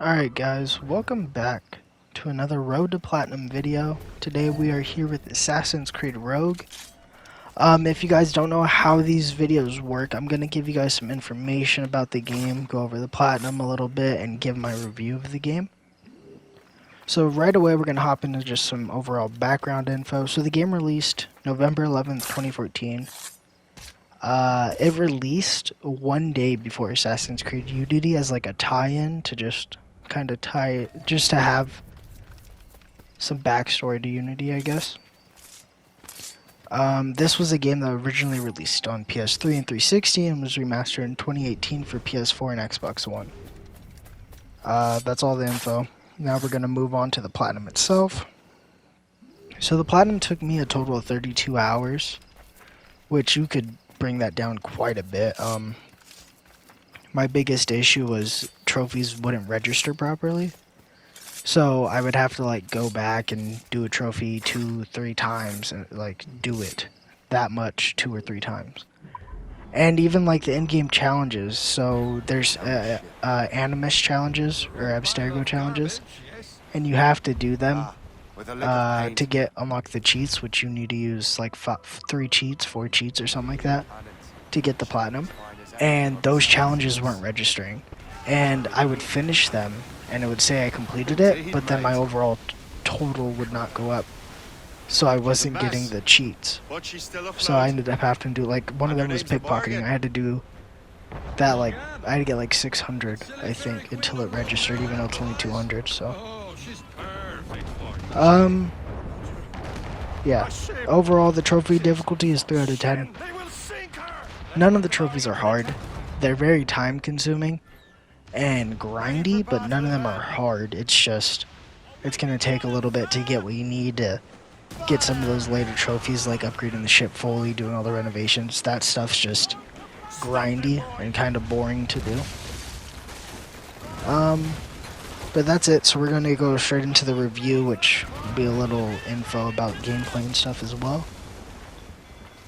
Alright guys, welcome back to another Road to Platinum video. Today we are here with Assassin's Creed Rogue. If you guys don't know how these videos work, I'm going to give you guys some information about the game, go over the Platinum a little bit, and give my review of the game. So right away we're going to hop into just some overall background info. So the game released November 11th, 2014. It released one day before Assassin's Creed Unity as like a tie-in to just to have some backstory to Unity, I guess. This was a game that originally released on PS3 and 360 and was remastered in 2018 for PS4 and Xbox One. That's all the info. Now we're going to move on to the Platinum itself. So the Platinum took me a total of 32 hours, which you could bring that down quite a bit. My biggest issue was trophies wouldn't register properly. So I would have to like go back and do a trophy 2-3 times and like do it that much 2 or 3 times. And even like the in-game challenges, so there's animus challenges or abstergo challenges, and you have to do them to unlock the cheats, which you need to use like 4 cheats or something like that to get the Platinum. And those challenges weren't registering, and I would finish them and it would say I completed it, but then my overall total would not go up, so I wasn't getting the cheats. So I ended up having to do, like, one of them was pickpocketing. I had to do that, like, I had to get like 600 I think until it registered, even though it's only 200. So yeah, overall the trophy difficulty is 3 out of 10. None of the trophies are hard. They're very time consuming and grindy, but none of them are hard. It's just, it's going to take a little bit to get what you need to get some of those later trophies, like upgrading the ship fully, doing all the renovations. That stuff's just grindy and kind of boring to do. But that's it, so we're going to go straight into the review, which will be a little info about gameplay and stuff as well.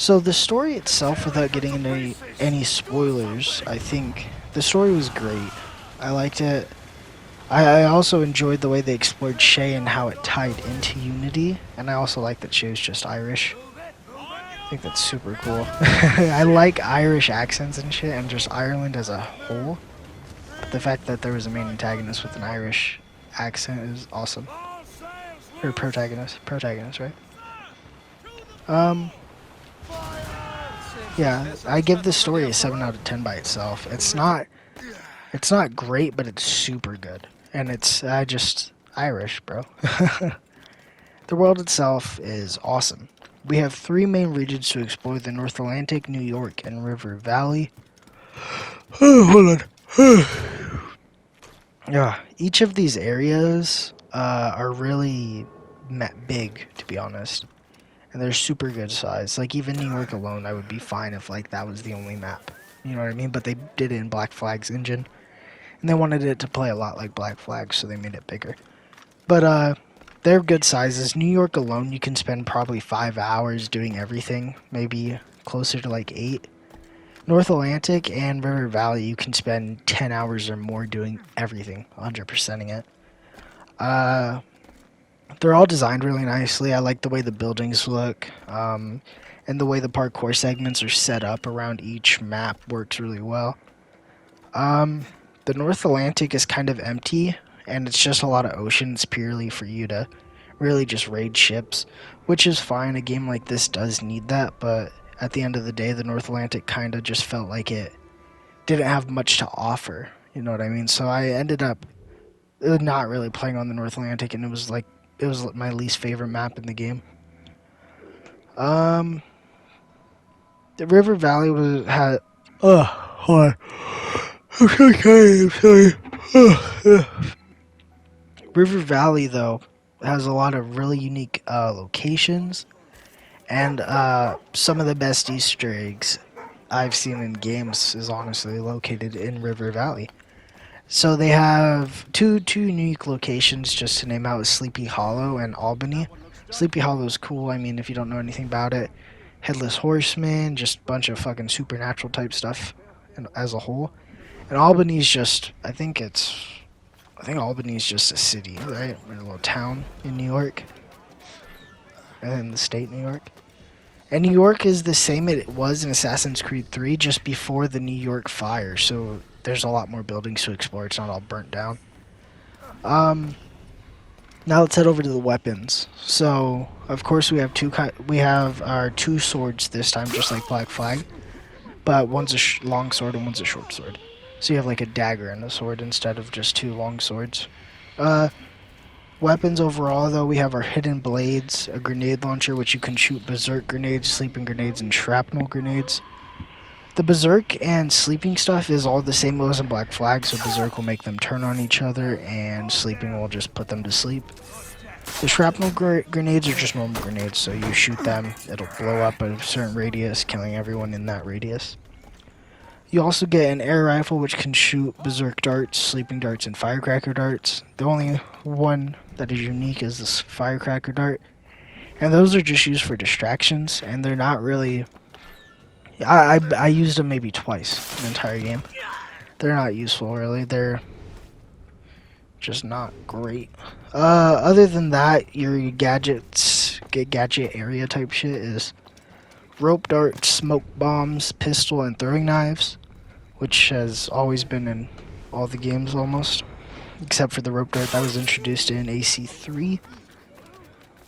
So the story itself, without getting into any spoilers, I think the story was great. I liked it. I also enjoyed the way they explored Shay and how it tied into Unity, and I also like that Shay was just Irish. I think that's super cool. I like Irish accents and shit, and just Ireland as a whole. But the fact that there was a main antagonist with an Irish accent is awesome. Or protagonist, right? Yeah, I give this story a 7 out of 10 by itself. It's not great, but it's super good. And it's just Irish, bro. The world itself is awesome. We have 3 main regions to explore: the North Atlantic, New York, and River Valley. Hold on. Yeah, each of these areas are really big, to be honest. And they're super good size. Like, even New York alone, I would be fine if, like, that was the only map. You know what I mean? But they did it in Black Flag's engine. And they wanted it to play a lot like Black Flag, so they made it bigger. But, they're good sizes. New York alone, you can spend probably 5 hours doing everything. Maybe closer to, like, 8. North Atlantic and River Valley, you can spend 10 hours or more doing everything. 100%ing it. They're all designed really nicely. I like the way the buildings look, and the way the parkour segments are set up around each map works really well. The North Atlantic is kind of empty, and it's just a lot of oceans purely for you to really just raid ships, which is fine. A game like this does need that, but at the end of the day, the North Atlantic kind of just felt like it didn't have much to offer, you know what I mean? So I ended up not really playing on the North Atlantic, and it was my least favorite map in the game. The River Valley had. Hold on. I'm sorry. River Valley, though, has a lot of really unique locations, and some of the best Easter eggs I've seen in games is honestly located in River Valley. So they have two unique locations, just to name out: Sleepy Hollow and Albany. Sleepy Hollow is cool. I mean, if you don't know anything about it, Headless Horseman, just a bunch of fucking supernatural type stuff as a whole. And Albany's just, I think it's I think Albany is just a city, right? Or a little town in New York. And then the state New York. And New York is the same it was in Assassin's Creed 3, just before the New York fire. So there's a lot more buildings to explore. It's not all burnt down. Now let's head over to the weapons. So of course we have our two swords this time, just like Black Flag, but one's a long sword and one's a short sword. So you have like a dagger and a sword instead of just two long swords. Weapons overall, though, we have our hidden blades, a grenade launcher, which you can shoot berserk grenades, sleeping grenades, and shrapnel grenades. The berserk and sleeping stuff is all the same as in Black Flag, so berserk will make them turn on each other, and sleeping will just put them to sleep. The shrapnel grenades are just normal grenades, so you shoot them, it'll blow up a certain radius, killing everyone in that radius. You also get an air rifle, which can shoot berserk darts, sleeping darts, and firecracker darts. The only one that is unique is this firecracker dart, and those are just used for distractions, and they're not really... I used them maybe twice in the entire game. They're not useful, really. They're just not great. Other than that, your gadget area type shit is rope darts, smoke bombs, pistol, and throwing knives, which has always been in all the games almost, except for the rope dart that was introduced in AC3.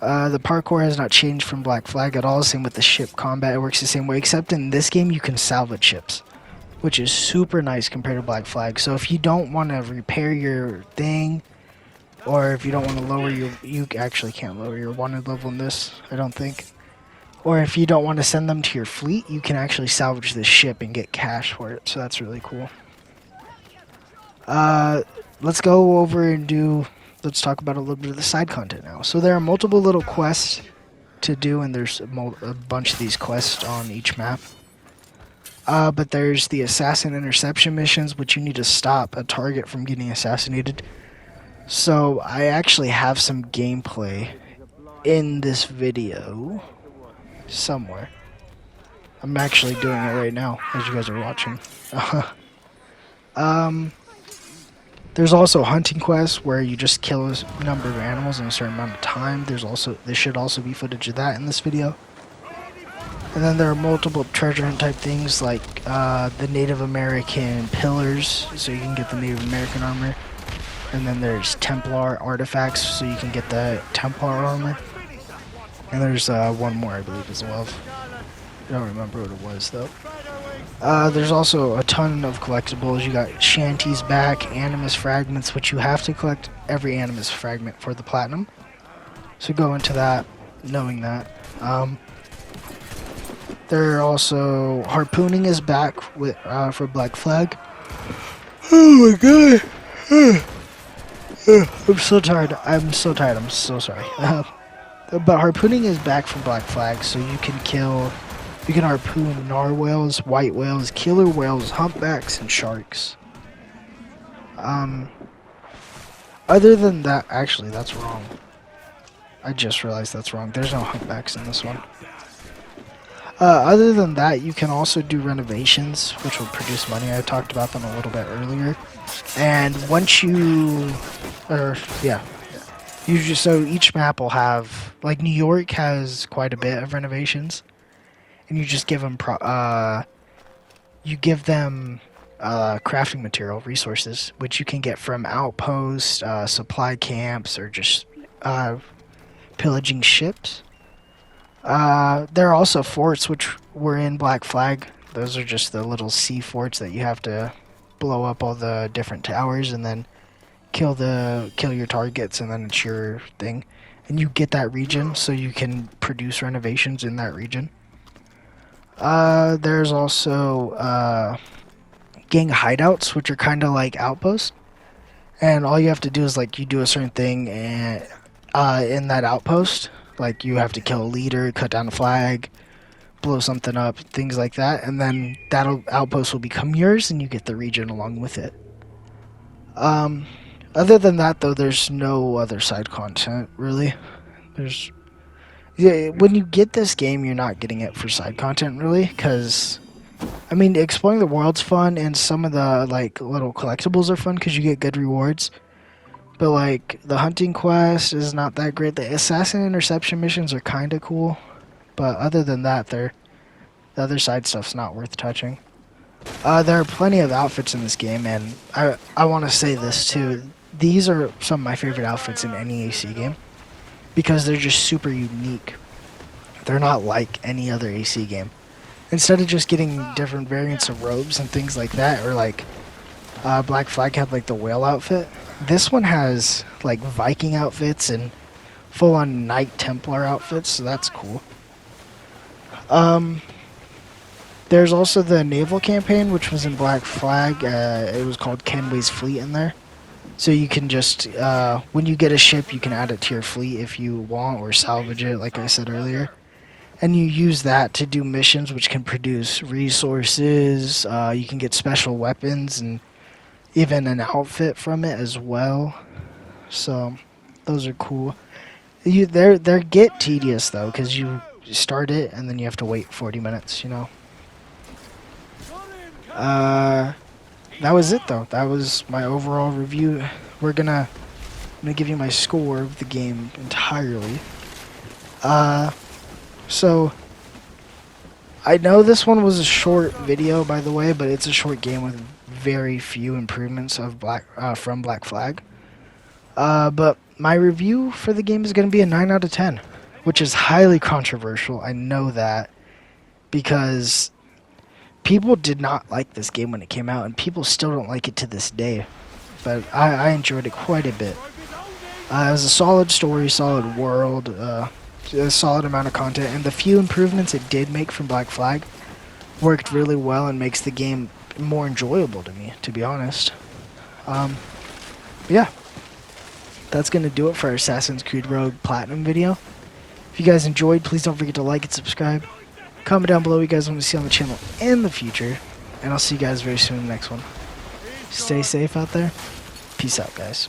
The parkour has not changed from Black Flag at all. Same with the ship combat, it works the same way, except in this game you can salvage ships, which is super nice compared to Black Flag. So if you don't want to repair your thing, or if you don't want to lower your... You actually can't lower your wanted level in this, I don't think. Or if you don't want to send them to your fleet, you can actually salvage the ship and get cash for it, so that's really cool. Let's go over and let's talk about a little bit of the side content now. So there are multiple little quests to do, and there's a bunch of these quests on each map. But there's the assassin interception missions, which you need to stop a target from getting assassinated. So I actually have some gameplay in this video somewhere. I'm actually doing it right now as you guys are watching. There's also hunting quests where you just kill a number of animals in a certain amount of time. There should also be footage of that in this video. And then there are multiple treasure hunt type things like the Native American pillars, so you can get the Native American armor. And then there's Templar artifacts, so you can get the Templar armor. And there's one more, I believe, as well. I don't remember what it was, though. There's also a ton of collectibles. You got Shanty's back, Animus fragments, which you have to collect every Animus fragment for the platinum. So go into that, knowing that. There are also harpooning is back with for Black Flag. Oh my god! I'm so tired. I'm so sorry. But harpooning is back from Black Flag, so you can harpoon narwhals, white whales, killer whales, humpbacks, and sharks. Other than that, actually, that's wrong. I just realized that's wrong. There's no humpbacks in this one. Other than that, you can also do renovations, which will produce money. I talked about them a little bit earlier. And once so each map will have, like New York has quite a bit of renovations. And you just give them crafting material, resources, which you can get from outposts, supply camps, or just pillaging ships. There are also forts, which were in Black Flag. Those are just the little sea forts that you have to blow up all the different towers and then kill your targets, and then it's your thing. And you get that region, so you can produce renovations in that region. There's also gang hideouts, which are kind of like outposts, and all you have to do is you do a certain thing and in that outpost, like you have to kill a leader, cut down a flag, blow something up, things like that, and then that outpost will become yours, and you get the region along with it. Other than that, though, there's no other side content really. When you get this game, you're not getting it for side content, really, because, I mean, exploring the world's fun, and some of the, little collectibles are fun because you get good rewards. But like the hunting quest is not that great. The assassin interception missions are kind of cool, but other than that, the other side stuff's not worth touching. There are plenty of outfits in this game, and I want to say this too. These are some of my favorite outfits in any AC game because they're just super unique. They're not like any other AC game. Instead of just getting different variants of robes and things like that, or like Black Flag had like the whale outfit, this one has like Viking outfits and full-on Knight Templar outfits, so that's cool. There's also the Naval Campaign, which was in Black Flag. It was called Kenway's Fleet in there. So you can just, when you get a ship, you can add it to your fleet if you want, or salvage it, like I said earlier. And you use that to do missions, which can produce resources. You can get special weapons and even an outfit from it as well. So those are cool. They get tedious though, because you start it and then you have to wait 40 minutes, you know. That was it though. That was my overall review. I'm gonna give you my score of the game entirely. So I know this one was a short video, by the way, but it's a short game with very few improvements of from Black Flag. But my review for the game is going to be a 9 out of 10, which is highly controversial. I know that because people did not like this game when it came out, and people still don't like it to this day. But I enjoyed it quite a bit. It was a solid story, solid world, a solid amount of content, and the few improvements it did make from Black Flag worked really well and makes the game more enjoyable to me, to be honest. Yeah, that's going to do it for our Assassin's Creed Rogue Platinum video. If you guys enjoyed, please don't forget to like and subscribe. Comment down below what you guys want to see on the channel in the future, and I'll see you guys very soon in the next one. Stay safe out there. Peace out, guys.